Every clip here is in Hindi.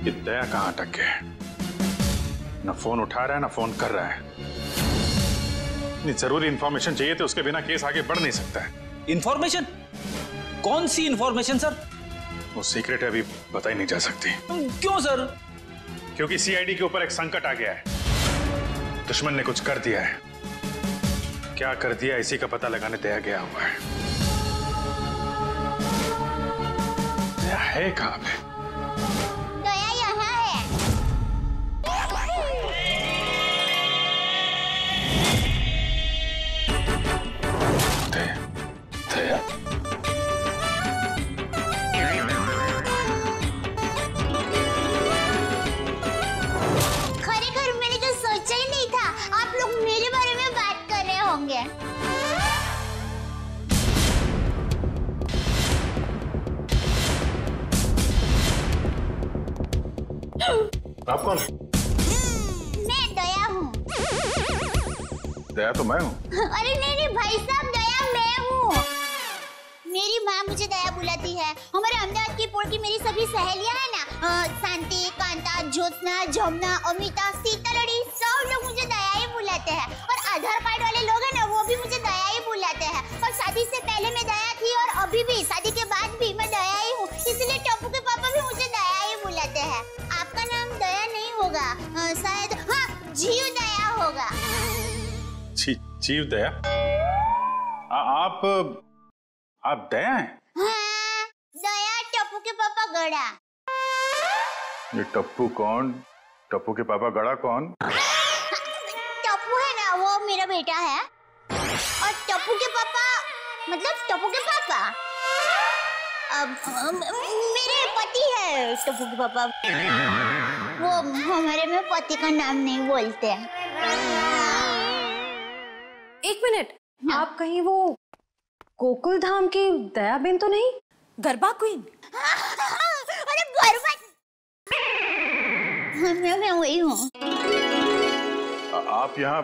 ये दया कहाँ अटक गया है? ना फोन उठा रहा है ना फोन कर रहा है। इतनी जरूरी इंफॉर्मेशन चाहिए तो उसके बिना केस आगे बढ़ नहीं सकता है। इंफॉर्मेशन? कौन सी इंफॉर्मेशन सर? वो सीक्रेट है, अभी बताई नहीं जा सकती। क्यों सर? क्योंकि सीआईडी के ऊपर एक संकट आ गया है। दुश्मन ने कुछ कर दिया है। क्या कर दिया इसी का पता लगाने दया गया हुआ है। दया है कहाँ पे? दया यहाँ है। दया, दया? खरेखर मैंने तो सोचा ही नहीं था आप लोग मेरे बारे में बात कर रहे होंगे। आप कौन? मैं दया हूँ। दया तो मैं हूँ। अरे नहीं भाई साहब, दया मैं हूँ। मेरी माँ मुझे दया बुलाती है। हमारे अहमदाबाद की पोल की मेरी सभी सहेलियाँ हैं ना, शांति, कांता, ज्योत्सना, जमुना, अमिता, सीतालड़ी, सब लोग मुझे दया ही बुलाते हैं। और आधार कार्ड वाले लोग हैं ना, वो भी मुझे दया ही बुलाते हैं। और शादी से पहले मैं दया थी और अभी भी, शादी के बाद भी मैं दया ही हूँ। इसलिए टप्पू के पापा भी मुझे दया ही बुलाते हैं। आपका नाम दया नहीं होगा, शायद हाँ जीव दया होगा। जीव दया? आप दया हैं? हाँ, दया टप्पू के पापा गड़ा। ये टप्पू कौन? टप्पू के पापा गड़ा कौन? टप्पू है ना, वो मेरा बेटा है। और टप्पू के पापा मतलब टप्पू के पापा मेरे पति है। टप्पू के पापा वो हमारे में पति का नाम नहीं बोलते हैं। एक मिनट, आप कहीं वो गोकुल धाम की दया बेन तो नहीं? गरबा क्वीन? अरे गरबा मैं वही हूँ। आप यहाँ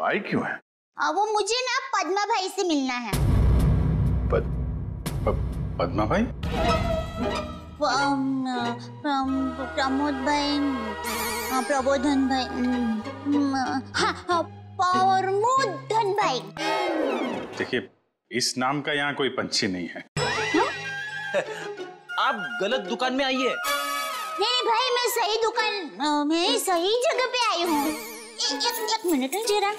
आई क्यों हैं? वो मुझे ना पद्मा भाई से मिलना है। पद्मा भाई? प्रमोद भाई, प्रबोधन भाई, हाँ प्रमोदन भाई। देखिए, इस नाम का यहाँ कोई पंछी नहीं है। आप गलत दुकान में आइए। नहीं भाई, मैं सही दुकान, मैं सही जगह पे आई हूँ। एक मिनट जरा।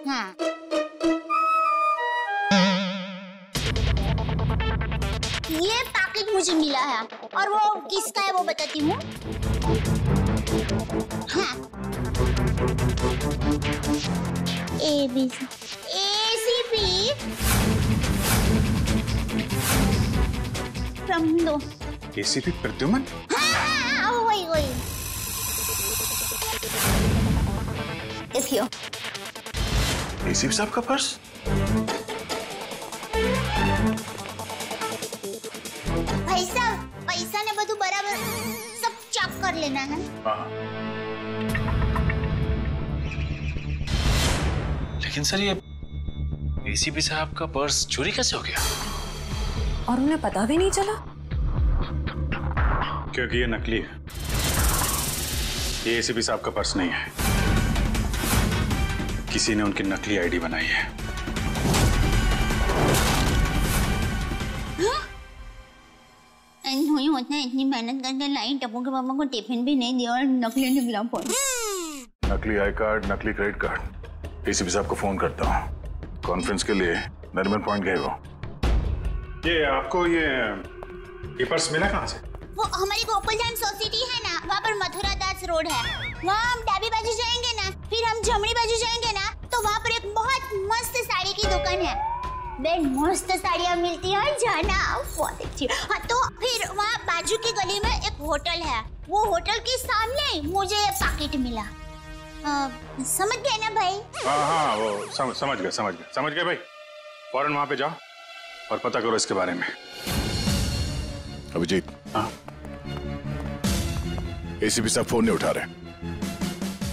हाँ, ये पैकेट मुझे मिला है और वो किसका है वो बताती हूँ। हाँ, ACP प्रमदो। ACP प्रद्युमन? हाँ, वही। देखियो। ACP साहब का पर्स? भाई साहब, पैसा ने બધું बराबर सब चेक कर लेना है। हाँ। लेकिन सर, ये ACP साहब का पर्स चोरी कैसे हो गया? और उन्हें पता भी नहीं चला? क्योंकि ये नकली है। ये ACP साहब का पर्स नहीं है। किसी ने उनकी नकली आईडी बनाई है। इतनी मेहनत करके लाई, टप्पू के पापा को टिफिन भी नहीं दिया और नकली निकला फोन। नकली आई कार्ड, नकली क्रेडिट कार्ड। ACP साहब को फोन करता हूँ। कॉन्फ्रेंस के लिए नरीमन पॉइंट गए वो। ये आपको ये पर्स मिला कहाँ से? वो हमारी गोकुलधाम सोसाइटी है ना, वहाँ पर मथुरा दास रोड है। वहाँ हम डाबी बाजू जाएंगे ना, फिर हम जमनी बाजू जाएंगे ना, तो वहाँ पर एक बहुत मस्त साड़ी की दुकान है। बेन मस्त साड़ियाँ मिलती हैं, जाना बहुत अच्छी। हाँ, तो फिर वहाँ बाजू की गली में एक होटल है। वो होटल के सामने मुझे पैकेट मिला। समझ गए ना भाई? हाँ, वो समझ गए भाई। फौरन वहाँ पे जाओ और पता करो इसके बारे में। अभिजीत। हाँ? ACP साहब फोन नहीं उठा रहे।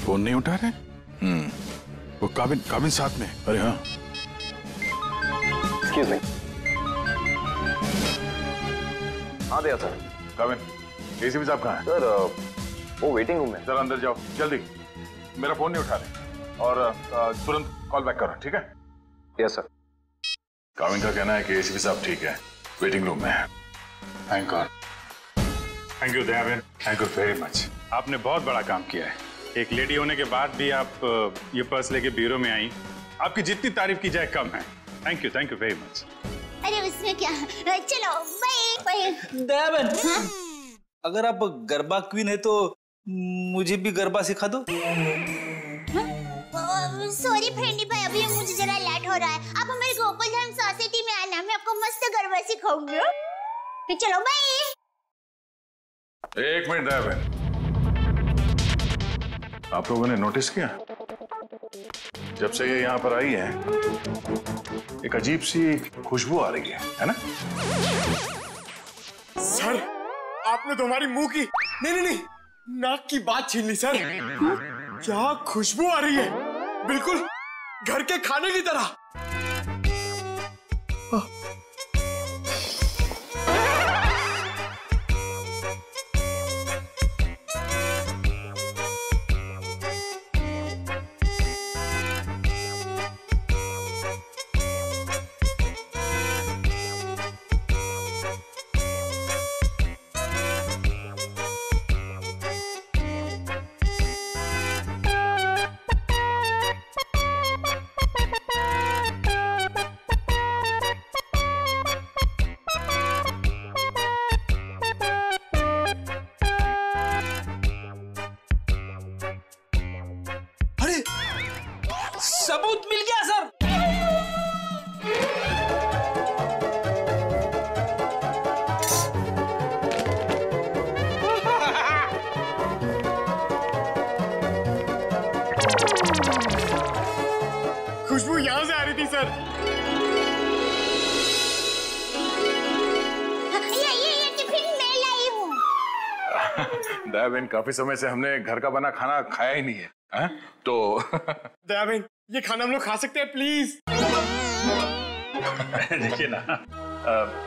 फोन नहीं उठा रहे? वो काबिन साथ में। अरे हाँ। Excuse me. हाँ दिया सर। काबिन, एसीपी साहब कहाँ हैं? सर वो वेटिंग रूम में। जरा अंदर जाओ जल्दी, मेरा फोन नहीं उठा रहे और तुरंत कॉल बैक करो, ठीक है? Yes sir. काविन का कहना है कि एसीपी साहब ठीक है, वेटिंग रूम में है। Thank God. Thank you Dayaben, thank you very much. आपने बहुत बड़ा काम किया है। एक लेडी होने के बाद भी आप ये पर्स लेके ब्यूरो में आई। आपकी जितनी तारीफ की जाए कम है। Thank you very much. अरे उसमें क्या, चलो बाय। दयाबेन, अगर आप गरबा क्वीन है तो मुझे भी गरबा सिखा दो। सॉरी फ्रेंडी भाई, अभी मुझे जरा लेट हो रहा है। आप हमारे गोकुल धाम सोसाइटी में आना, मैं आपको मस्त गरबा सिखाऊंगी। तो चलो बाय। एक मिनट दयाबेन, आप लोगों ने नोटिस किया जब से ये यहाँ पर आई है एक अजीब सी खुशबू आ रही है ना? सर आपने तो हमारी मुंह की नहीं नाक की बात छीन ली सर। क्या खुशबू आ रही है, बिल्कुल घर के खाने की तरह। सबूत मिल गया सर। खुशबू यहां से आ रही थी सर। ये टिफिन मैं लाई हूँ। दयाबेन, काफी समय से हमने घर का बना खाना खाया ही नहीं है, है? तो दयाबेन ये खाना हम लोग खा सकते हैं प्लीज? देखिए ना,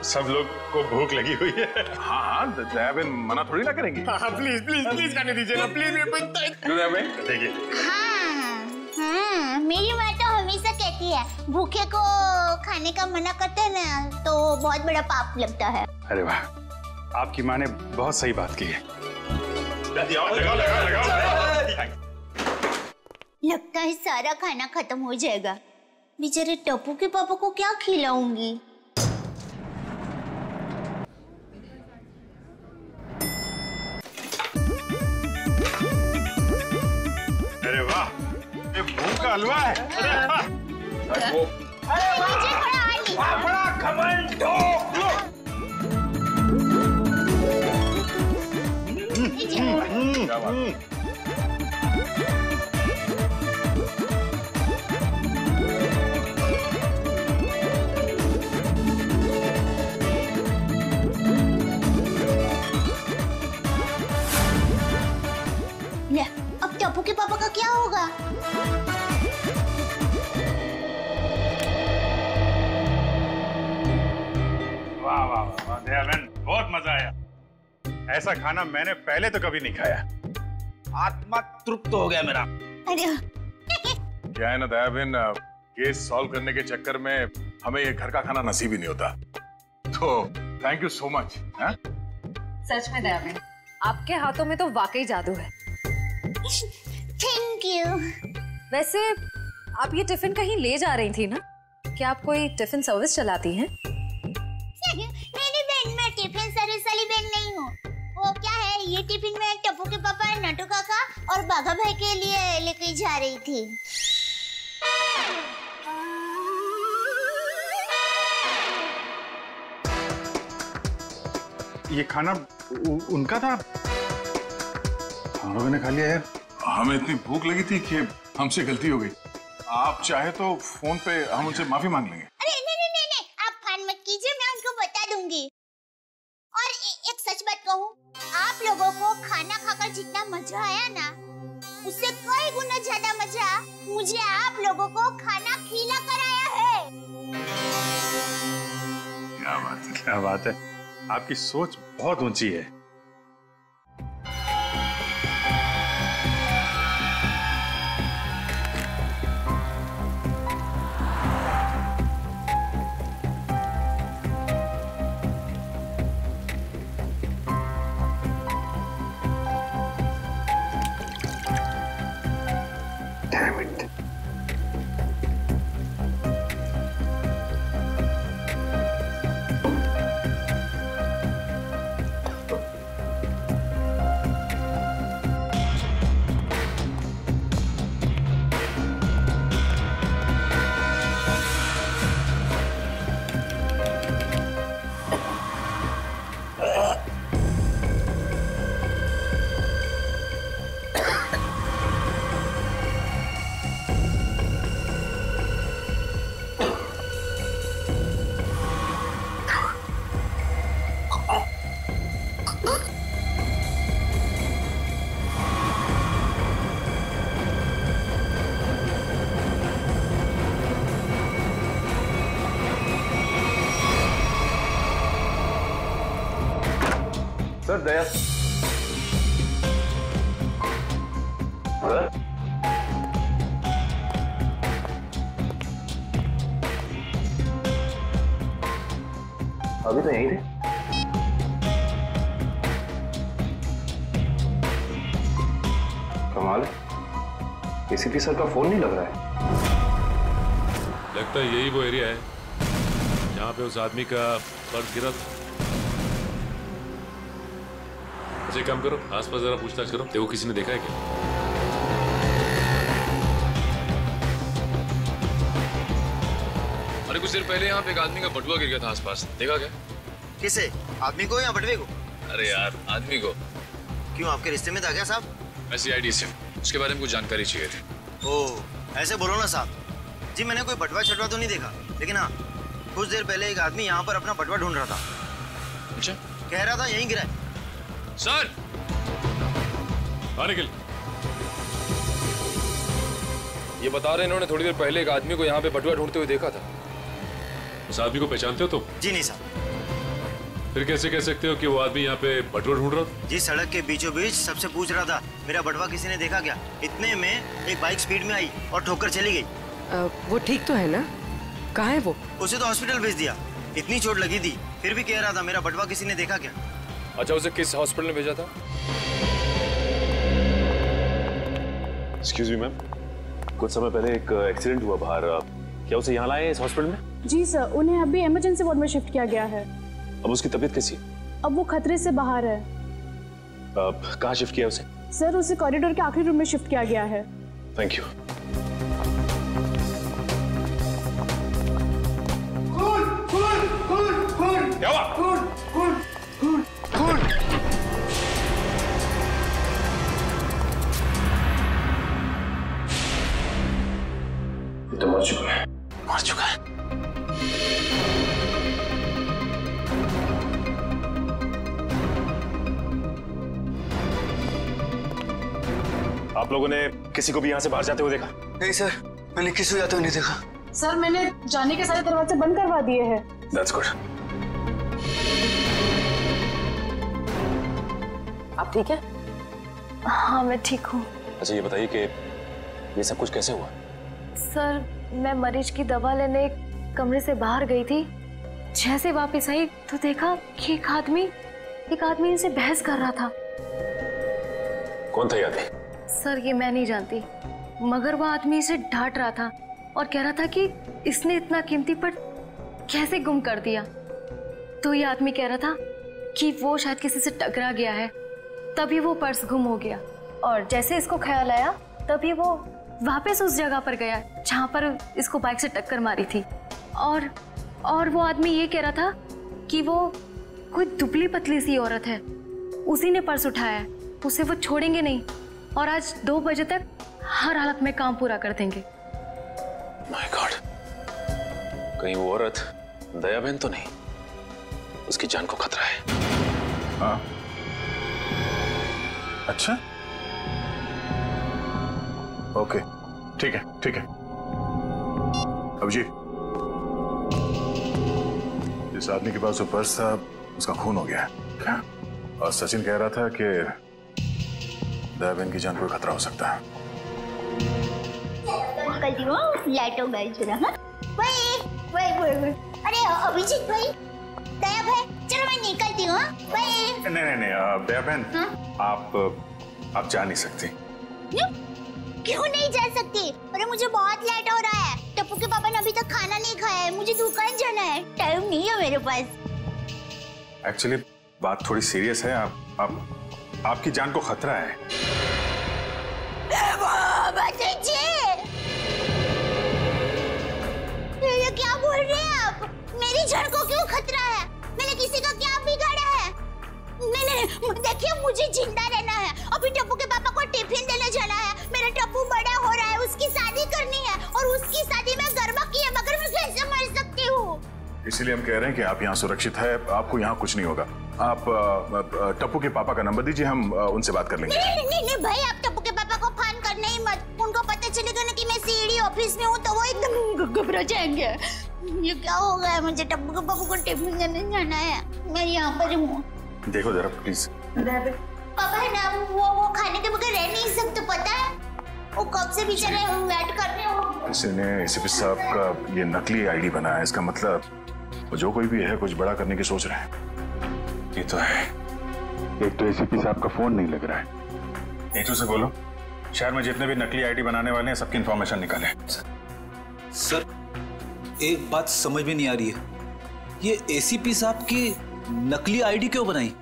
सब लोग को भूख लगी हुई है। हाँ, दयाबेन मना थोड़ी ना करेंगी। हाँ प्लीज खाने दीजिए ना प्लीज। दयाबेन देखिए, हाँ, मेरी माँ तो हमेशा कहती है भूखे को खाने का मना करते हैं ना तो बहुत बड़ा पाप लगता है। अरे वाह, आपकी माँ ने बहुत सही बात की है। लगता है सारा खाना खत्म हो जाएगा। बेचारे टप्पू के पापा को क्या खिलाऊंगी? अरे वाह, ये मूंग का हलवा है। मुझे थोड़ा और लीजिए। बड़ा घमंडो। क्या बात? ले, अब टप्पू के पापा का क्या होगा? वाह वाह वाह दयाबेन, बहुत मजा आया। ऐसा खाना मैंने पहले तो कभी नहीं खाया। आत्मा तृप्त हो गया मेरा। अरे क्या है ना दयाबेन, केस सॉल्व करने के चक्कर में हमें ये घर का खाना नसीब ही नहीं होता। तो थैंक यू सो मच। सच में दयाबेन, आपके हाथों में तो वाकई जादू है। Thank you. वैसे आप ये टिफिन कहीं ले जा रही थी ना? क्या आप कोई टिफिन सर्विस चलाती हैं? मेरी बहन, मैं टिफिन सर्विस वाली बहन नहीं हूँ। वो क्या है, ये टिफिन मैं टप्पू के पापा, नटू काका और बाघा भाई के लिए लेके जा रही थी। ये खाना उनका था? हम लोगों ने खा लिया यार। हमें इतनी भूख लगी थी कि हमसे गलती हो गई। आप चाहे तो फोन पे हम उनसे माफी मांग लेंगे। अरे नहीं, आप फोन मत कीजिए, मैं उनको बता दूंगी। और एक सच बात कहूँ, आप लोगों को खाना खाकर जितना मजा आया ना, उससे कई गुना ज्यादा मजा मुझे आप लोगों को खाना खिला कर आया है। क्या बात है, क्या बात है, आपकी सोच बहुत ऊंची है। सर दया सर अभी तो यहीं थे। कमाल है, एसीपी सर का फोन नहीं लग रहा है। लगता है यही वो एरिया है जहाँ पे उस आदमी का पर्स गिरा था। अच्छा काम करो, आसपास जरा पूछताछ करो, देखो किसी ने देखा है क्या। अरे कुछ देर पहले यहाँ पे एक आदमी का बटुआ गिर गया था आसपास, देखा क्या? किसे? आदमी को या बटुए को? अरे यार आदमी को। क्यों, आपके रिश्ते में था क्या साहब? मैं CID से, उसके बारे में कुछ जानकारी चाहिए थी। ओह ऐसे बोलो ना साहब जी, मैंने कोई बटुआ छटवा तो नहीं देखा, लेकिन हाँ कुछ देर पहले एक आदमी यहाँ पर अपना बटुआ ढूंढ रहा था। अच्छा, कह रहा था यहीं गिरा है। सर निकल। ये बता रहे इन्होंने थोड़ी देर पहले एक आदमी को यहाँ पे बटुआ ढूंढते हुए देखा था। उस आदमी को पहचानते हो तुम? जी नहीं साहब। फिर कैसे कह सकते हो कि वो आदमी यहाँ पे बटुआ ढूंढ रहा था? जी सड़क के बीचों बीच सबसे पूछ रहा था मेरा बटुआ किसी ने देखा क्या। इतने में एक बाइक स्पीड में आई और ठोकर चली गई। वो ठीक तो है ना? कहाँ है वो? उसे तो हॉस्पिटल भेज दिया, इतनी चोट लगी थी, फिर भी कह रहा था मेरा बटुआ किसी ने देखा क्या। अच्छा, उसे किस हॉस्पिटल में भेजा था? एक्सक्यूज मी मैम, कुछ समय पहले एक एक्सीडेंट हुआ बाहर, क्या उसे यहाँ लाए इस हॉस्पिटल में? जी सर, उन्हें अभी इमरजेंसी वार्ड में शिफ्ट किया गया है। अब उसकी तबीयत कैसी है? अब वो खतरे से बाहर है। कहाँ शिफ्ट किया उसे? सर उसे कॉरिडोर के आखिरी रूम में शिफ्ट किया गया है। Thank you. क्या हुआ? तो मर चुका है। मर चुका है। आप लोगों ने किसी को भी यहाँ से बाहर जाते हुए देखा? नहीं सर, मैंने किसी को जाते हुए नहीं देखा। सर मैंने जाने के सारे दरवाजे बंद करवा दिए हैं। That's good. आप ठीक है? हाँ मैं ठीक हूँ। अच्छा ये बताइए कि ये सब कुछ कैसे हुआ? सर मैं मरीज की दवा लेने कमरे से बाहर गई थी, जैसे वापस आई तो देखा कि एक आदमी इनसे बहस कर रहा था। कौन था ये आदमी? सर ये मैं नहीं जानती, मगर वो आदमी इसे डांट रहा था और कह रहा था कि इसने इतना कीमती पर्स कैसे गुम कर दिया। तो ये आदमी कह रहा था कि वो शायद किसी से टकरा गया है, तभी वो पर्स गुम हो गया। और जैसे इसको ख्याल आया तभी वो वापस उस जगह पर गया जहाँ पर इसको बाइक से टक्कर मारी थी। और वो आदमी ये कह रहा था कि वो कोई दुबली पतली सी औरत है, उसी ने पर्स उठाया, उसे वो छोड़ेंगे नहीं और आज 2 बजे तक हर हालत में काम पूरा कर देंगे। माय गॉड, कहीं वो औरत दया बहन तो नहीं? उसकी जान को खतरा है। हाँ अच्छा, ओके ठीक है ठीक है। अभिजीत, जिस आदमी के पास वो पर्स था उसका खून हो गया है क्या? और सचिन कह रहा था कि दया बहन की जान को खतरा हो सकता है। लाइटों गई जरा। अरे अभिजीत भाई, दया भाई, चलो मैं निकलती हूँ। नहीं दया बहन, आप जा नहीं सकती। क्यों नहीं जा सकती? अरे मुझे बहुत लेट हो रहा है, टप्पू के पापा ने अभी तक खाना नहीं खाया है, मुझे दुकान जाना है, टाइम नहीं है मेरे पास। एक्चुअली बात थोड़ी सीरियस है, आपकी जान को खतरा है। ये क्या बोल रहे हैं आप? मेरी जान को क्यों खतरा है? मैंने किसी का क्या बिगाड़ा है? नहीं, देखिए मुझे जिंदा रहना है। अभी टप्पू के पापा को टिफिन देने जाना है। मेरा टप्पू बड़ा हो रहा है, उसकी शादी करनी है और उसकी शादी में गरबा की है, मगर मैं कैसे मर सकती हूँ? इसीलिए हम कह रहे हैं कि आप यहाँ सुरक्षित है, आपको यहाँ कुछ नहीं होगा। आप टप्पू के पापा का नंबर दीजिए, हम उनसे बात कर लेंगे। नहीं भाई, आप टप्पू के पापा को फोन करना ही मत। उनको पता चलेगा ना कि मैं सीडी ऑफिस में हूँ तो वो एकदम घबरा जाएंगे। ये क्या हो गया? मुझे टप्पू के पापा को टिफिन देने जाना है, मैं यहाँ पर हूँ। देखो जरा प्लीज, पापा है ना, वो खाने के बगैर रह नहीं सकते, पता है? वो कब से बेचारे वेट कर रहे हो। किसी ने एसीपी साहब का ये नकली आईडी बनाया, इसका मतलब वो जो कोई भी है कुछ बड़ा करने की सोच रहे हैं। ये तो है, एक तो एसीपी साहब का फोन नहीं लग रहा है। नीतू से बोलो शहर में जितने भी नकली आईडी बनाने वाले हैं सबकी इंफॉर्मेशन निकालें। सर एक बात समझ में नहीं आ रही है, ये एसीपी साहब की नकली आईडी क्यों बनाई?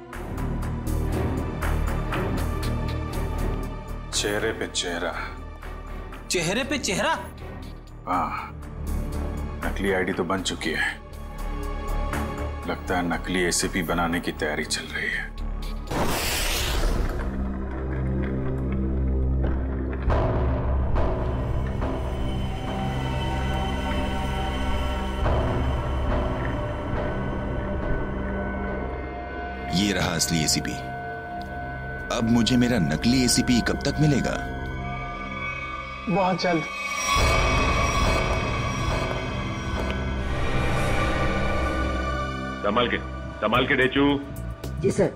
चेहरे पे चेहरा। चेहरे पे चेहरा? हाँ, नकली आईडी तो बन चुकी है, लगता है नकली एसीपी बनाने की तैयारी चल रही है। ये रहा असली एसीपी। अब मुझे मेरा नकली एसीपी कब तक मिलेगा? बहुत जल्द। संभाल के डेचू। जी सर।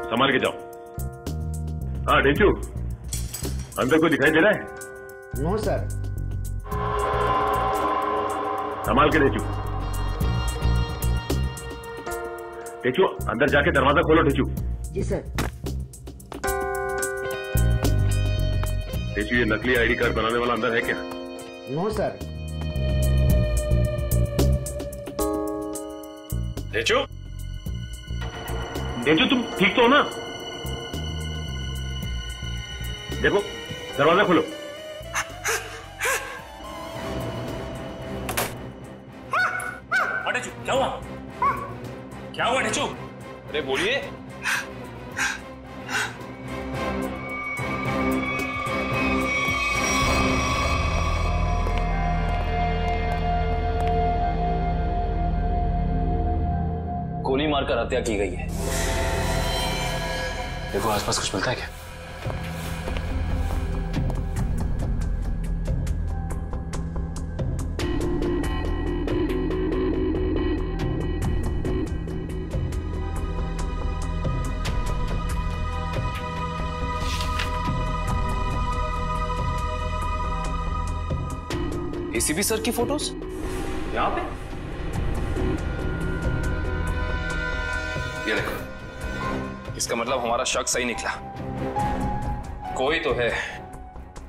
संभाल के जाओ। हाँ डेचू, अंदर कोई दिखाई दे रहा है? No sir. संभाल के डेचू। डेचू अंदर जाके दरवाजा खोलो डेचू। जी सर। डेचू ये नकली आईडी कार्ड बनाने वाला अंदर है क्या? No sir. डेचू, डेचू तुम ठीक तो हो ना? देखो दरवाजा खोलो। क्या हुआ? क्या हुआ डेचू? अरे बोलिए। गोली मारकर हत्या की गई है। देखो आसपास कुछ मिलता है क्या? एसीपी सर की फोटोज यहां पे? ये देखो, इसका मतलब हमारा शक सही निकला। कोई तो है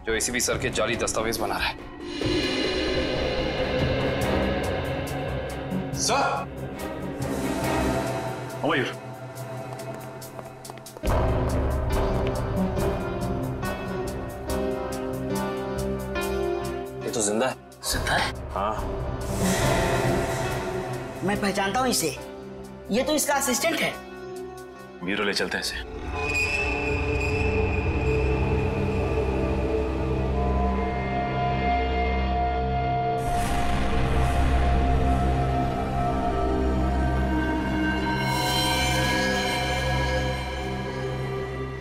जो एसीपी सर के जाली दस्तावेज बना रहा है। सर, मयूर, ये तो जिंदा है। जिंदा है? हाँ। मैं पहचानता हूँ इसे, ये तो इसका असिस्टेंट है। ब्यूरो ले चलते हैं इसे।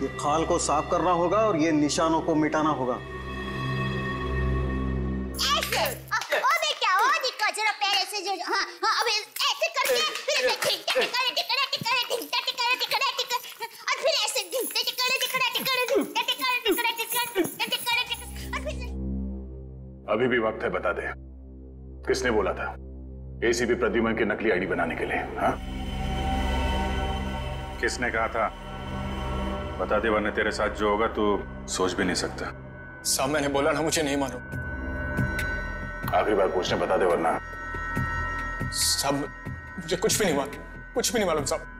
ये खाल को साफ करना होगा और ये निशानों को मिटाना होगा। अभी भी वक्त है, बता दे किसने बोला था एसीपी प्रद्युमन की नकली आईडी बनाने के लिए? हाँ, किसने कहा था? बता दे वरना तेरे साथ जो होगा तू सोच भी नहीं सकता। साहब मैंने बोला ना, मुझे नहीं मालूम। आखिरी बार पूछने, बता दे वरना। साहब मुझे कुछ भी नहीं मालूम, कुछ भी नहीं मालूम साहब।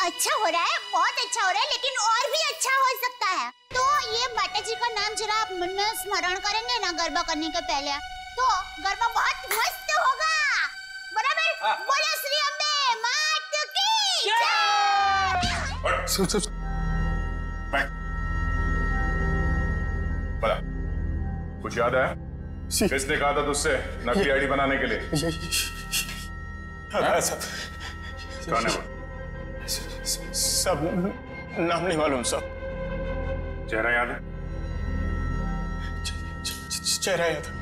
अच्छा हो रहा है, बहुत अच्छा हो रहा है, लेकिन और भी अच्छा हो सकता है। तो ये माता जी का नाम जरा आप मन में स्मरण करेंगे ना गरबा करने के पहले? तो गरबा बहुत मस्त होगा। बराबर? बोलो श्री अम्बे मात की जय। बड़ा कुछ याद है? किसने कहा था तुझसे नकली आईडी बनाने के लिए? कौन है वो? सब नाम नहीं मालूम सब। चेहरा याद है? चेहरा याद है।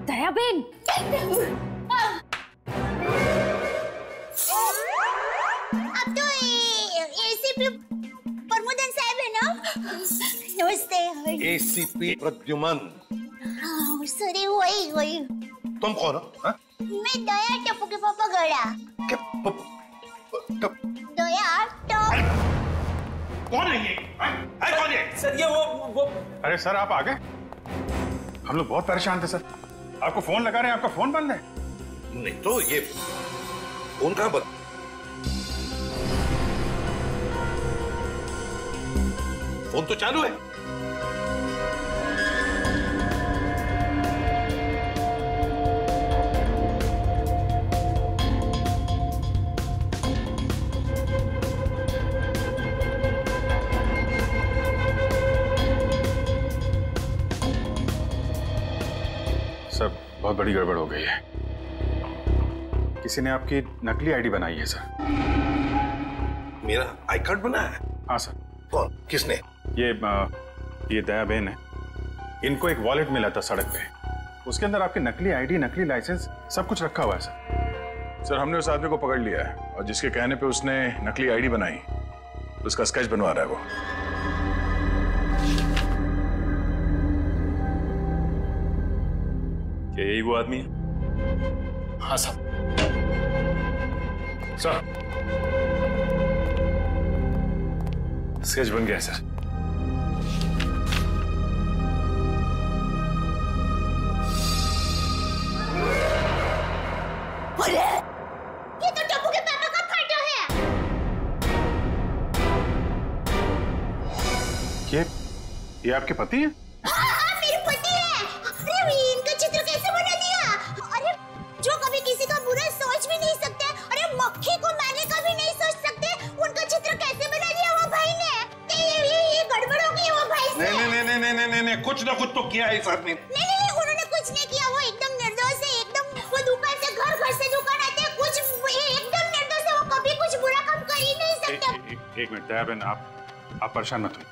दयाबेन, अब तो एसीपी प्रमोदन साहब है ना? नमस्ते। एसीपी प्रद्युमन। सॉरी, वही। तुम कौन हो? मैं दया टप्पू के पापा गड़ा। दया टप। कौन है ये? कौन है? सर ये वो अरे सर आप आ गए? हम लोग बहुत परेशान थे सर। आपको फोन लगा रहे हैं, आपका फोन बंद है। नहीं तो ये फोन कहाँ बंद? फोन तो चालू है। सब बहुत बड़ी गड़बड़ हो गई है। किसी ने आपकी नकली आईडी बनाई है सर। मेरा आई कार्ड बना है? हाँ सर। कौन? किसने? ये दया बहन है। इनको एक वॉलेट मिला था सड़क पे, उसके अंदर आपकी नकली आईडी, नकली लाइसेंस सब कुछ रखा हुआ है सर। सर हमने उस आदमी को पकड़ लिया है और जिसके कहने पे उसने नकली आईडी बनाई उसका स्केच बनवा रहा है वो। क्या यही वो आदमी है? हाँ साहब। सर स्केच बन गया है सर। अरे ये तो टप्पू के पापा का फोटो है। ये आपके पति हैं? हाँ, मेरे पति है। अरे इनका चित्र कैसे बना दिया? अरे जो कभी किसी का बुरा सोच भी नहीं सकते, अरे मक्खी को मारने का भी नहीं सोच सकते, उनका चित्र कैसे बना दिया वो भाई ने? ये गड़बड़ हो गई वो भाई से। नहीं, कुछ ना कुछ तो किया है इस आदमी ने। नहीं, उन्होंने कुछ नहीं किया। वो एकदम निर्दोष है, एकदम। वो दुकान से घर से दुकान आते हैं, कुछ एकदम निर्दोष है। वो कभी कुछ बुरा काम कर ही नहीं सकते। एक मिनट दया बहन, आप परेशान मत हो।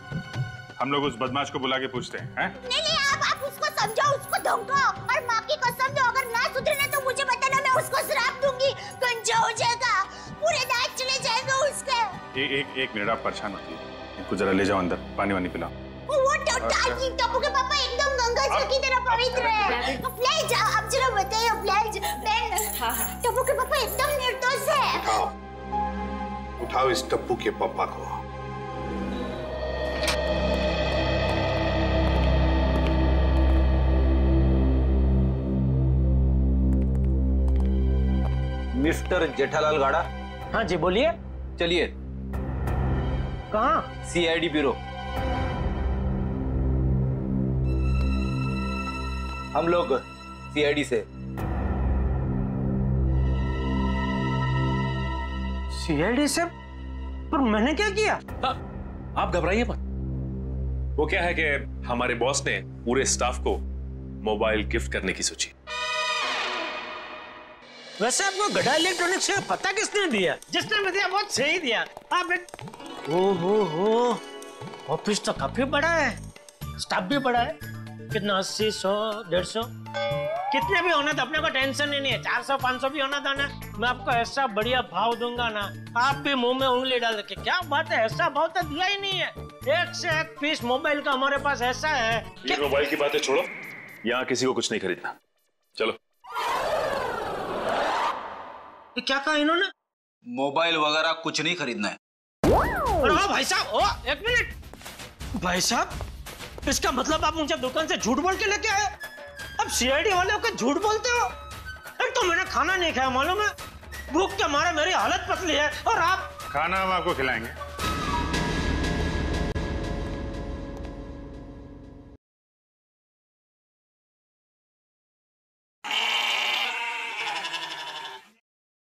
हम लोग उस बदमाश को बुला के पूछते हैं। नहीं, आप उसको समझाओ, उसको धमकाओ और माँ की कसम दो, अगर ना सुधरे ना तो मुझे बताना, मैं उसको श्राप दूंगी। गंजा हो जाएगा, पूरे दांत चले जाएंगे उसके। एक मिनट आप परेशान मत होइए। इनको जरा ले जाओ अंदर, पानी वानी पिलाओ। वो टप्पू के पापा एकदम गंगा जल की तरह पवित्र है। ले जाओ, अब जरा बताइए टप्पू के पापा एकदम निर्दोष है। उठाओ इस टप्पू के पापा को। मिस्टर जेठालाल गाड़ा। हाँ जी बोलिए। चलिए। कहाँ? CID bureau. हम लोग सीआईडी से। सीआईडी से? पर मैंने क्या किया? आप घबराइए मत। वो क्या है कि हमारे बॉस ने पूरे स्टाफ को मोबाइल गिफ्ट करने की सोची। वैसे आपको गढ़ा इलेक्ट्रॉनिक्स से पता किसने दिया? जिसने भी दिया बहुत सही दिया। आप हो ऑफिस तो काफी बड़ा है, स्टाफ भी बड़ा है। कितना 80, 100, 150 कितने भी होना तो अपने को टेंशन ही नहीं है। 400, 500 भी होना था ना, मैं आपको ऐसा बढ़िया भाव दूंगा ना, आप भी मुंह में उंगली डाल के। क्या बात है, ऐसा भाव तो दिया ही नहीं है। एक से एक पीस मोबाइल का हमारे पास ऐसा है। ये मोबाइल की बातें छोड़ो, यहाँ किसी को कुछ नहीं खरीदना। चलो। क्या कहा इन्होंने? मोबाइल वगैरह कुछ नहीं खरीदना है। अरे भाई साहब, एक मिनट। भाई साहब, इसका मतलब आप मुझे दुकान से झूठ बोल के लेके आए? अब सीआईडी वाले को झूठ बोलते हो? तो मैंने खाना नहीं खाया, मालूम है? भूख के मारे मेरी हालत पतली है और आप। खाना हम आपको खिलाएंगे।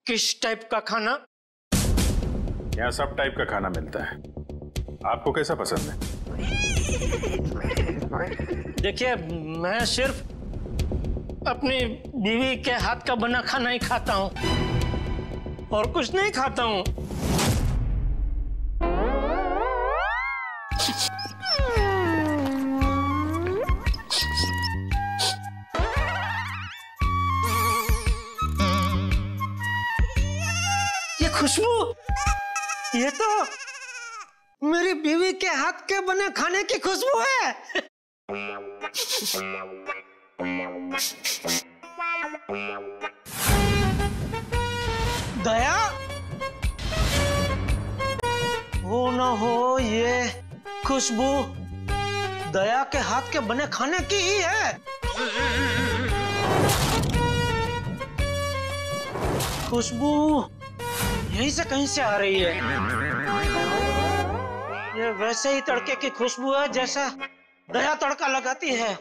किस टाइप का खाना? यहाँ सब टाइप का खाना मिलता है, आपको कैसा पसंद है? देखिए, मैं सिर्फ अपनी बीवी के हाथ का बना खाना ही खाता हूँ और कुछ नहीं खाता हूँ। ये खुशबू, ये तो मेरी बीवी के हाथ के बने खाने की खुशबू है। दया, हो ना हो ये खुशबू दया के हाथ के बने खाने की ही है। खुशबू यहीं से कहीं से आ रही है। ये वैसे ही तड़के की खुशबू है जैसा दया तड़का लगाती है,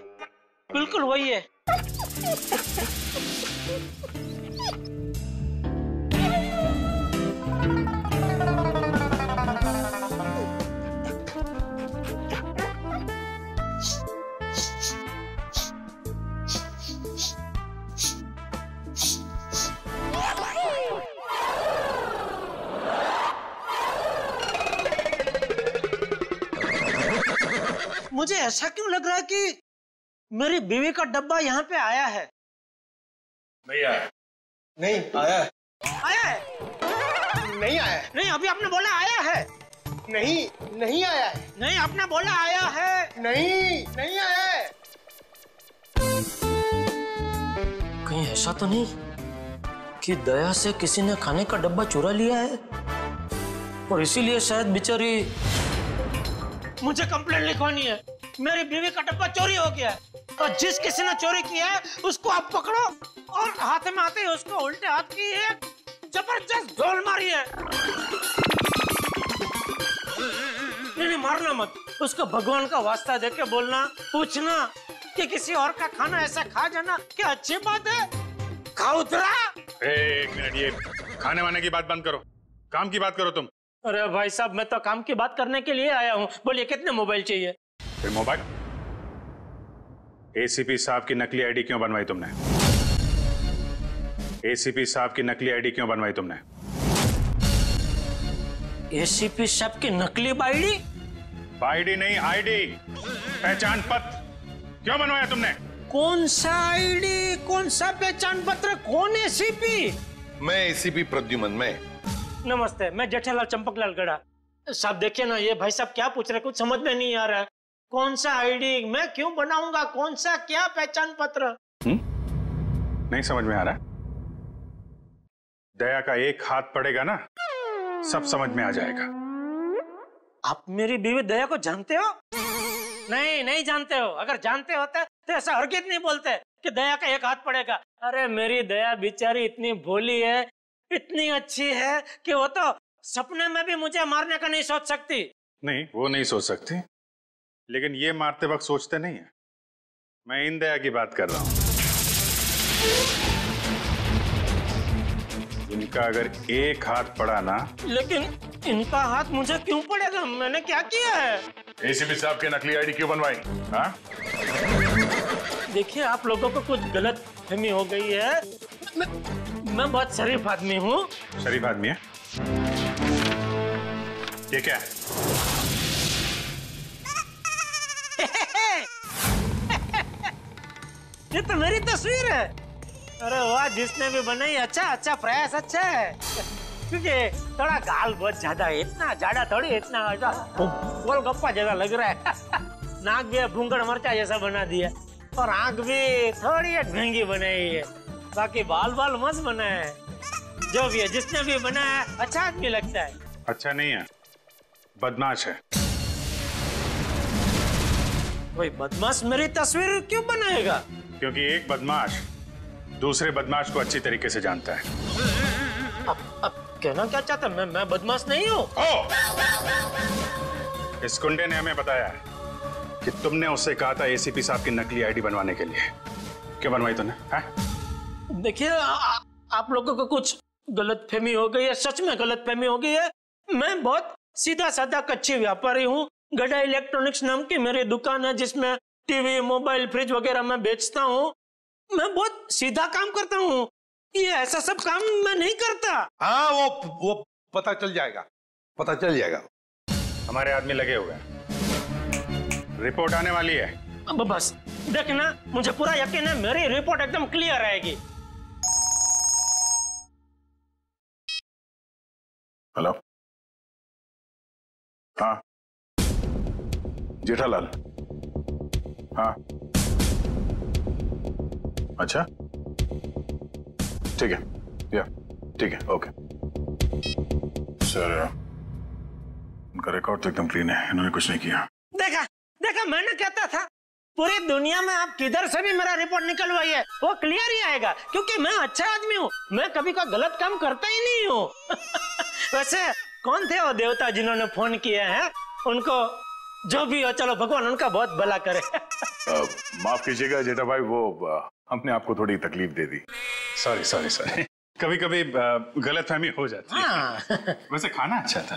बिल्कुल वही है। मुझे ऐसा क्यों लग रहा है कि मेरी बीवी का डब्बा यहाँ पे आया है? नहीं आया। नहीं आया है। आया है? नहीं आया है। नहीं, अभी आपने बोला आया है। नहीं, नहीं आया है। नहीं, आपने बोला आया है। नहीं, नहीं आया है। कहीं ऐसा तो नहीं कि दया से किसी ने खाने का डब्बा चुरा लिया है और इसीलिए शायद बेचारी मुझे कंप्लेंट लिखवानी है। मेरी बीवी का डब्बा चोरी हो गया है और जिस किसी ने चोरी किया है उसको आप पकड़ो और हाथ में आते ही उसको उल्टे हाथ की एक जबरदस्त ढोल मारी है। नहीं, मारना मत, उसको भगवान का वास्ता देके बोलना, पूछना कि किसी और का खाना ऐसा खा जाना क्या अच्छी बात है? खाउतरा। एक मिनट, ये खाने वाने की बात बंद करो, काम की बात करो तुम। अरे भाई साहब, मैं तो काम की बात करने के लिए आया हूँ। बोलिए, कितने मोबाइल चाहिए? फिर मोबाइल? एसीपी साहब की नकली आईडी क्यों बनवाई तुमने? एसीपी साहब की नकली आईडी क्यों बनवाई तुमने? एसीपी साहब की नकली आईडी? आईडी नहीं, आईडी, पहचान पत्र क्यों बनवाया तुमने? कौन सा आईडी, कौन सा पहचान पत्र, कौन एसीपी? मैं एसीपी प्रद्युमन। मैं नमस्ते, मैं जेठालाल चंपकलाल गड़ा। साहब देखिए ना, ये भाई साहब क्या पूछ रहे, कुछ समझ में नहीं आ रहा है। कौन सा आईडी मैं क्यों बनाऊंगा, कौन सा क्या पहचान पत्र? नहीं समझ में आ रहा? दया का एक हाथ पड़ेगा ना, सब समझ में आ जाएगा। आप मेरी बीवी दया को जानते हो? नहीं, नहीं जानते हो। अगर जानते होते तो ऐसा हरगिज़ नहीं बोलते कि दया का एक हाथ पड़ेगा। अरे मेरी दया बेचारी इतनी भोली है, इतनी अच्छी है कि वो तो सपने में भी मुझे मारने का नहीं सोच सकती। नहीं, वो नहीं सोच सकती, लेकिन ये मारते वक्त सोचते नहीं है। मैं इन दया की बात कर रहा हूं। इनका अगर एक हाथ पड़ा ना। लेकिन इनका हाथ मुझे क्यों पड़ेगा? मैंने क्या किया है? एसीपी साहब की नकली आईडी क्यों बनवाई? हाँ? देखिए, आप लोगों को कुछ गलत फहमी हो गई है। मैं बहुत शरीफ आदमी हूँ। शरीफ आदमी है? ये क्या है? ये तो मेरी तस्वीर है। अरे वाह, जिसने भी बनाई अच्छा प्रयास, अच्छा है। क्योंकि थोड़ा गाल बहुत ज्यादा है, इतना ज्यादा थोड़ी, इतना गोलगप्पा जैसा लग रहा है। नाक भी भूंगड़ मरचा जैसा बना दिया और आंख भी थोड़ी ढंगी बनाई है। बाकी बाल मस्त बना है। जो भी है, जिसने भी बनाया अच्छा आदमी लगता है। अच्छा नहीं है, बदमाश है। कोई बदमाश मेरी तस्वीर क्यों बनाएगा? क्योंकि एक बदमाश दूसरे बदमाश को अच्छी तरीके से जानता है। अब कहना क्या चाहता है? मैं बदमाश नहीं हूँ। इस गुंडे ने हमें बताया है कि तुमने उससे कहा था एसीपी साहब की नकली आईडी बनवाने के लिए। क्यों बनवाई तूने? देखिए आप लोगों को कुछ गलतफहमी हो गई है, सच में गलतफहमी हो गई है। मैं बहुत सीधा साधा कच्ची व्यापारी हूँ। गड़ा इलेक्ट्रॉनिक्स नाम की मेरी दुकान है जिसमें टीवी, मोबाइल, फ्रिज वगैरह मैं बेचता हूँ। मैं बहुत सीधा काम करता हूँ, ये ऐसा सब काम मैं नहीं करता। हाँ वो पता चल जाएगा, पता चल जाएगा। हमारे आदमी लगे हुए हैं, रिपोर्ट आने वाली है। अब बस देखना, मुझे पूरा यकीन है मेरी रिपोर्ट एकदम क्लियर आएगी। हेलो, हाँ जेठालाल, हाँ अच्छा ठीक है, या ठीक है, ओके सर। उनका रिकॉर्ड तो एकदम क्लीन है, इन्होंने कुछ नहीं किया। देखा देखा, मैंने कहता था पूरी दुनिया में आप किधर से भी मेरा रिपोर्ट निकलवाइए वो क्लियर ही आएगा, क्योंकि मैं अच्छा आदमी हूँ, मैं कभी कोई गलत काम करता ही नहीं हूँ। वैसे कौन थे वो देवता जिन्होंने फोन किया है? उनको जो भी हो, चलो भगवान उनका बहुत भला करे। माफ कीजिएगा जेठा भाई, वो हमने आपको थोड़ी तकलीफ दे दी। सॉरी सॉरी सॉरी, कभी कभी गलतफहमी हो जाती है। वैसे खाना अच्छा था।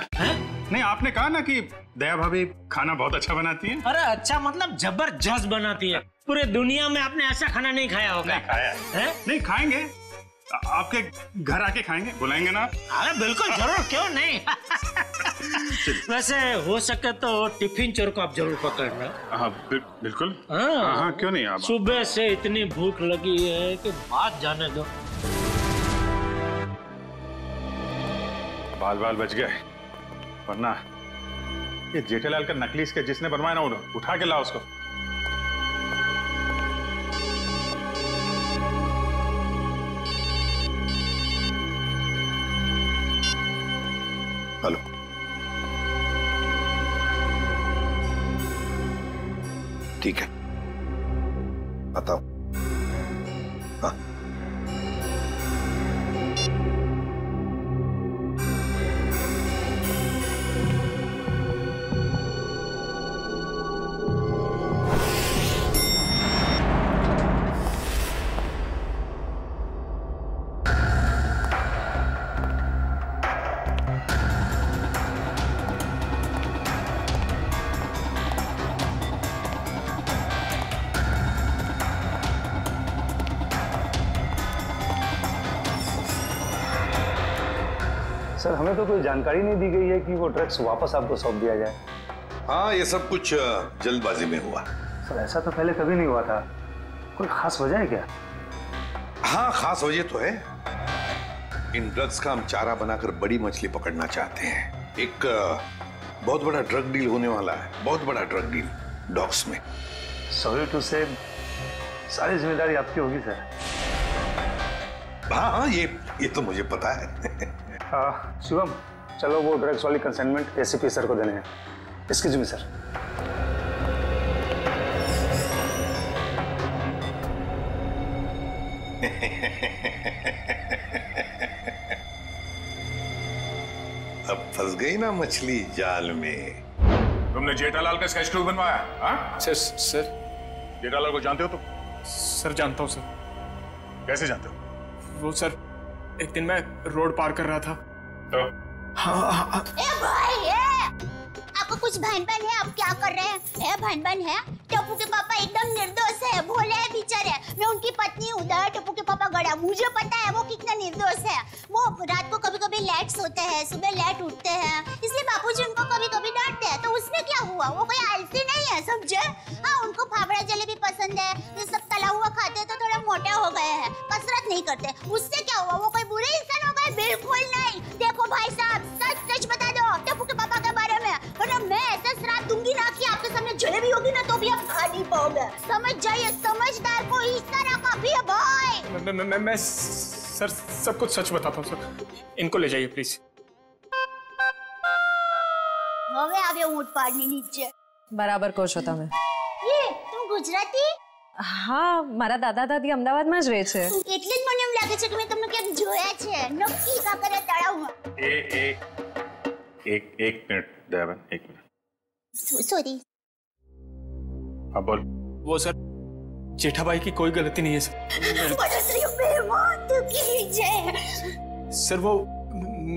नहीं, आपने कहा ना कि दया भाभी खाना बहुत अच्छा बनाती है। अरे अच्छा मतलब जबरदस्त बनाती है। पूरे दुनिया में आपने ऐसा खाना नहीं खाया होगा। नहीं खाया है? नहीं खाएंगे, आपके घर आके खाएंगे, बुलाएंगे ना? अरे बिल्कुल जरूर, क्यों नहीं। वैसे हो सके तो टिफिन चोर को आप जरूर पकड़ना। हाँ बिल्कुल। हाँ क्यों नहीं। आप सुबह से इतनी भूख लगी है कि बात जाने दो। बाल बाल बच गए, वरना ये जेठालाल का नकली इसके जिसने बनवाया ना, उठा के लाओ उसको। हेलो, ठीक है, बताओ। हाँ सर, हमें तो कोई जानकारी नहीं दी गई है कि वो ड्रग्स वापस आपको सौंप दिया जाए। हाँ, ये सब कुछ जल्दबाजी में हुआ। सर ऐसा तो पहले कभी नहीं हुआ था, कोई खास वजह है क्या? हाँ खास वजह तो है। इन ड्रग्स का हम चारा बनाकर बड़ी मछली पकड़ना चाहते हैं। एक बहुत बड़ा ड्रग डील होने वाला है, बहुत बड़ा ड्रग डील डॉग्स में। सॉरी टू से, सारी जिम्मेदारी आपकी होगी सर। हाँ ये तो मुझे पता है। शिवम, चलो वो ड्रग्स वाली कंसाइनमेंट एसीपी सर को देने हैं। Excuse me sir. अब फंस गई ना मछली जाल में। तुमने जेठालाल का स्केच क्रू बनवाया? हाँ सर जेठालाल को जानते हो तुम? सर जानता हूँ सर। कैसे जानते हो? वो सर, एक दिन मैं रोड पार कर रहा था तो हाँ। ए भाई, आपको कुछ भन-भन है? आप क्या कर रहे हैं? ए भन-भन है? टप्पू के पापा एकदम निर्दोष है, भोले है बेचारे। मैं उनकी पत्नी हूँ, टप्पू के पापा गड़ा। मुझे पता है वो कितना निर्दोष है। वो रात को कभी-कभी लेट सोते हैं, सुबह लेट उठते हैं, इसलिए बापूजी उनको कभी-कभी डांटते हैं। तो उसमें क्या हुआ? वो कोई आलसी नहीं है, समझे? हाँ, उनको फाफड़ा जलेबी पसंद है, ये सब तला हुआ खाते तो थोड़ा मोटा हो गए हैं, कसरत नहीं करते। उससे क्या हुआ? वो कोई बुरे इंसान हो गए? बिल्कुल नहीं। देखो भाई साहब, सच बता दो टप्पू के पापा के बारे में, वरना मैं ऐसा श्राप दूंगी ना कि आपके सामने जलेबी होगी ना तो भी आप खा नहीं पाओगे। समझ जाइए, समझदार को इस तरह का भी है भाई। मैं सर सब कुछ सच बताता हूँ सर। इनको ले जाइए प्लीज। હવે આવ્યો ઊંટ પાડની નીચે। बराबर कोश होता मैं। ये तुम गुजराती? હા, મારા દાદા દાદી અમદાવાદમાં જ રહે છે. એટલે જ મને એમ લાગે છે કે મેં તમને ક્યાંક જોયા છે. નક્કી કાંકરિયા તળાવમાં. एक मिनट दयाबेन, एक मिनट. सॉरी. हाँ बोल. वो सर जेठा भाई की कोई गलती नहीं है सर. सर वो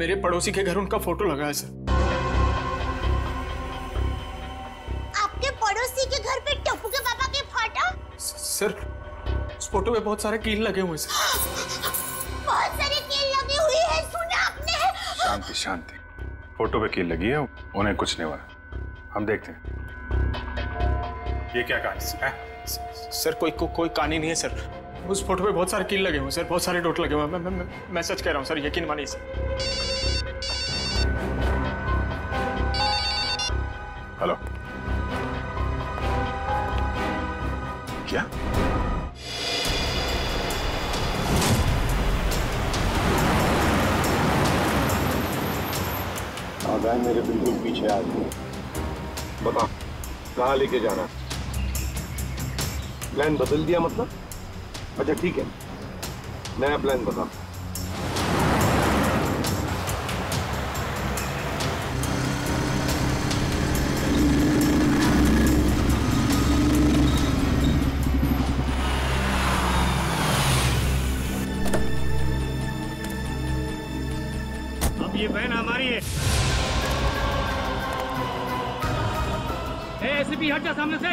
मेरे पड़ोसी के घर उनका फोटो लगा है सर. आपके पड़ोसी के घर पे टप्पू के पापा के फोटो? सर उस फोटो में बहुत सारे कील लगे हुए हैं सर. बहुत सारे कील लगे हुए हैं, सुना आपने? शांति शांति. फोटो पे कील लगी है, उन्हें कुछ नहीं हुआ. हम देखते हैं. ये क्या कहानी है? सर कोई कहानी नहीं है सर. उस फोटो पे बहुत सारे कील लगे हुए हैं सर, बहुत सारे डॉट लगे हुए हैं. मैं सच कह रहा हूँ सर, यकीन मानिए सर. हेलो. क्या? आगाह मेरे बिल्कुल पीछे आ गए. बता कहाँ लेके जाना? प्लान बदल दिया मतलब? अच्छा ठीक है, नया प्लान बता. अब ये बहन हमारी है. एसीपी हट जा सामने से.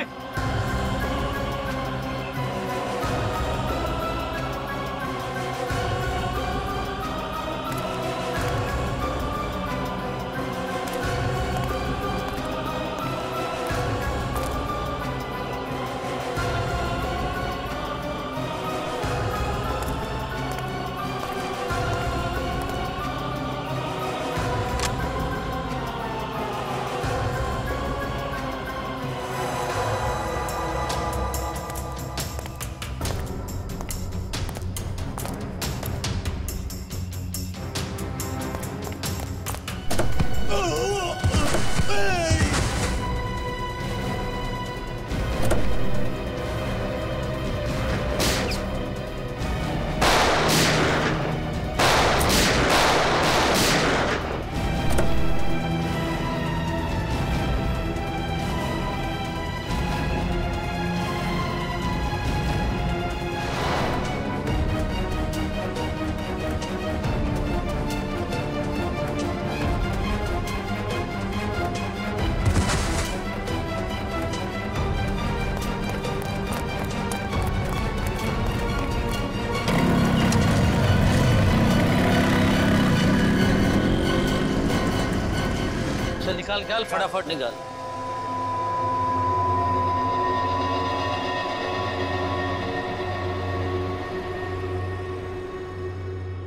निकाल फटाफट निकाल.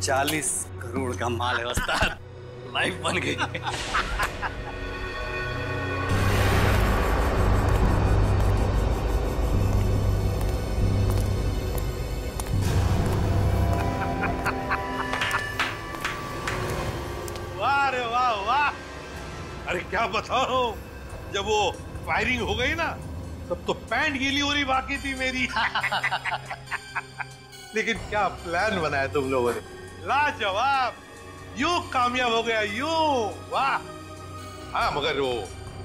$40 करोड़ का माल है उस्ताद. लाइफ बन गई. वाह रे वाह वाह. अरे क्या बताओ, जब वो फायरिंग हो गई ना तब तो पैंट गीली हो रही बाकी थी मेरी. लेकिन क्या प्लान बनाया तुम लोगों ने, लाजवाब. यूं कामयाब हो गया यूं. वाह. हाँ मगर वो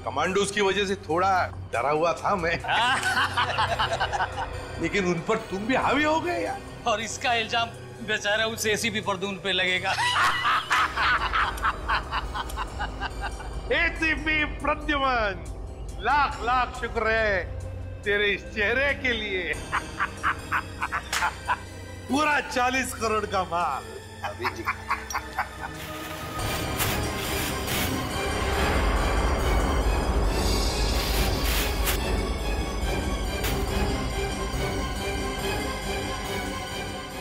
कमांडोज की वजह से थोड़ा डरा हुआ था मैं. लेकिन उन पर तुम भी हावी हो गए यार. और इसका इल्जाम बेचारा उस एसीपी परदून पे लगेगा. एसीपी प्रद्युमन, लाख लाख शुक्र है तेरे इस चेहरे के लिए. पूरा 40 करोड़ का माल. अभी जी.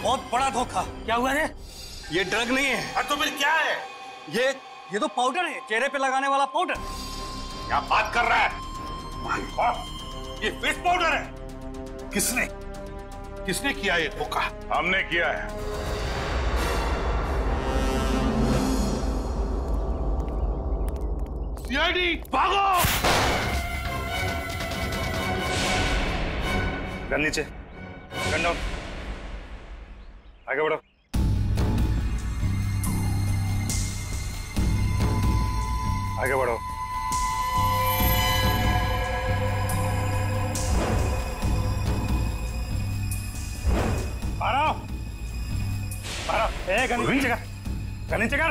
बहुत बड़ा धोखा. क्या हुआ रे? ये ड्रग नहीं है. तो फिर क्या है? ये तो पाउडर है, चेहरे पे लगाने वाला पाउडर. क्या बात कर रहा है? माय गॉड, ये फेस पाउडर है. किसने किया ये धोखा? हमने किया है. सीआईडी भागो. गन नीचे. डाउन, आगे बढ़ो। आगे बढ़ो। गन नीचे कर, गन नीचे कर।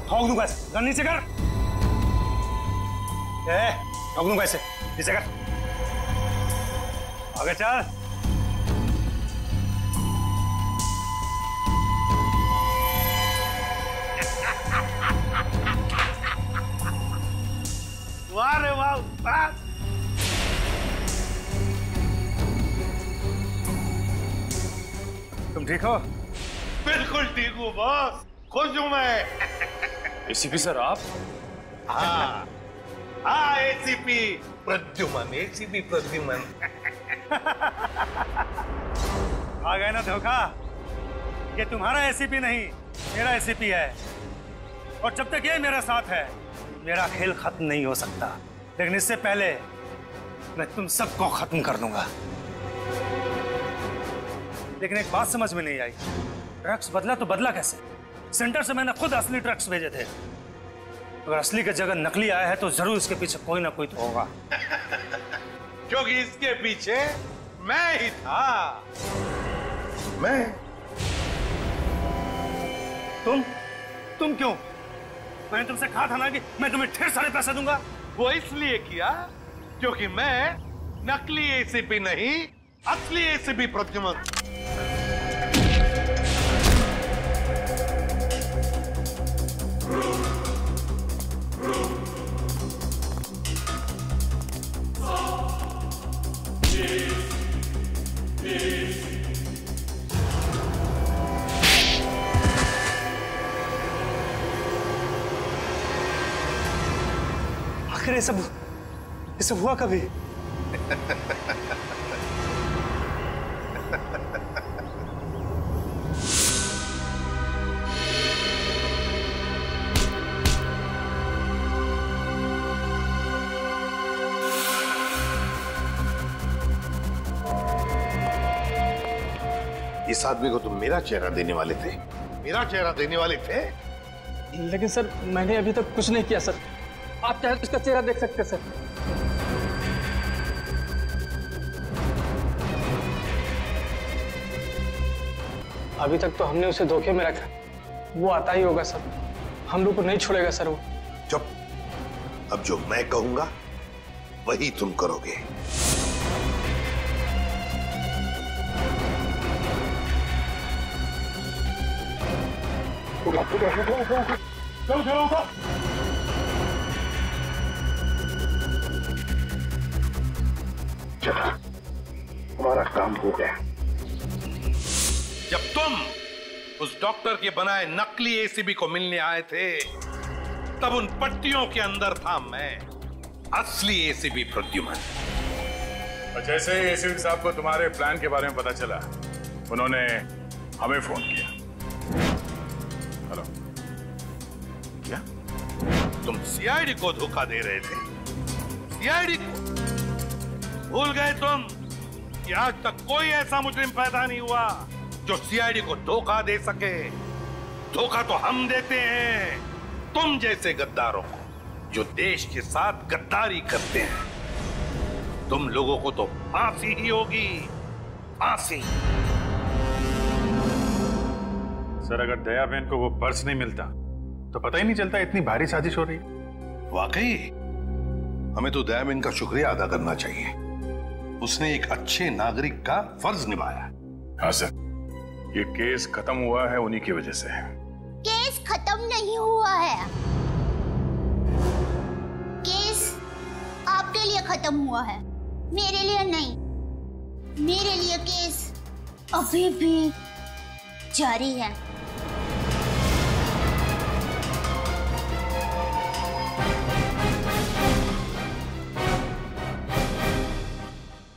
ठोक दूंगा ऐसे, गन नीचे कर। ठोक दूंगा ऐसे, नीचे कर। आगे चल। वाह रे वाह। तुम ठीक हो? बिल्कुल ठीक हूँ बॉस, खुश हूँ मैं। एसीपी सर आप? हाँ हाँ, एसीपी प्रद्युमन, एसीपी प्रद्युमन। आ गए ना धोखा। ये तुम्हारा एसीपी नहीं, मेरा एसीपी है। और जब तक ये मेरे साथ है, मेरा खेल खत्म नहीं हो सकता। लेकिन इससे पहले मैं तुम सबको खत्म कर दूंगा। लेकिन एक बात समझ में नहीं आई, ड्रग्स बदला तो बदला कैसे? सेंटर से मैंने खुद असली ड्रग्स भेजे थे। अगर असली की जगह नकली आया है तो जरूर इसके पीछे कोई ना कोई तो होगा। क्योंकि इसके पीछे मैं ही था। मैं? तुम क्यों? मैंने तुमसे कहा था ना कि मैं तुम्हें ढेर सारे पैसे दूंगा। वो इसलिए किया क्योंकि मैं नकली एसीपी नहीं, असली एसीपी प्रद्युमन। आखिर ये सब हुआ कभी? इस आदमी को तुम मेरा चेहरा देने वाले थे? मेरा चेहरा देने वाले थे? लेकिन सर मैंने अभी तक कुछ नहीं किया सर। आप चाहे तो इसका चेहरा देख सकते हैं सर। अभी तक तो हमने उसे धोखे में रखा, वो आता ही होगा सर। हम लोग को नहीं छोड़ेगा सर वो। चुप। अब जो मैं कहूंगा वही तुम करोगे। चलो, हमारा काम हो गया। जब तुम उस डॉक्टर के बनाए नकली एसीबी को मिलने आए थे, तब उन पट्टियों के अंदर था मैं, असली एसीबी प्रद्युमन। और जैसे ही एसीपी साहब को तुम्हारे प्लान के बारे में पता चला, उन्होंने हमें फोन किया। हेलो, क्या तुम सीआईडी को धोखा दे रहे थे? सीआईडी को भूल गए तुम कि आज तक कोई ऐसा मुजरिम पैदा नहीं हुआ जो सीआईडी को धोखा दे सके। धोखा तो हम देते हैं तुम जैसे गद्दारों को, जो देश के साथ गद्दारी करते हैं। तुम लोगों को तो फांसी ही होगी, फांसी। सर, अगर दया बहन को वो पर्स नहीं मिलता तो पता ही नहीं चलता इतनी भारी साजिश हो रही। वाकई हमें तो दया बहन का शुक्रिया अदा करना चाहिए। उसने एक अच्छे नागरिक का फर्ज निभाया। हाँ सर, ये केस खत्म हुआ है उन्हीं की वजह से। केस खत्म नहीं हुआ है, केस आपके लिए खत्म हुआ है, मेरे लिए नहीं। मेरे लिए केस अभी भी जारी है।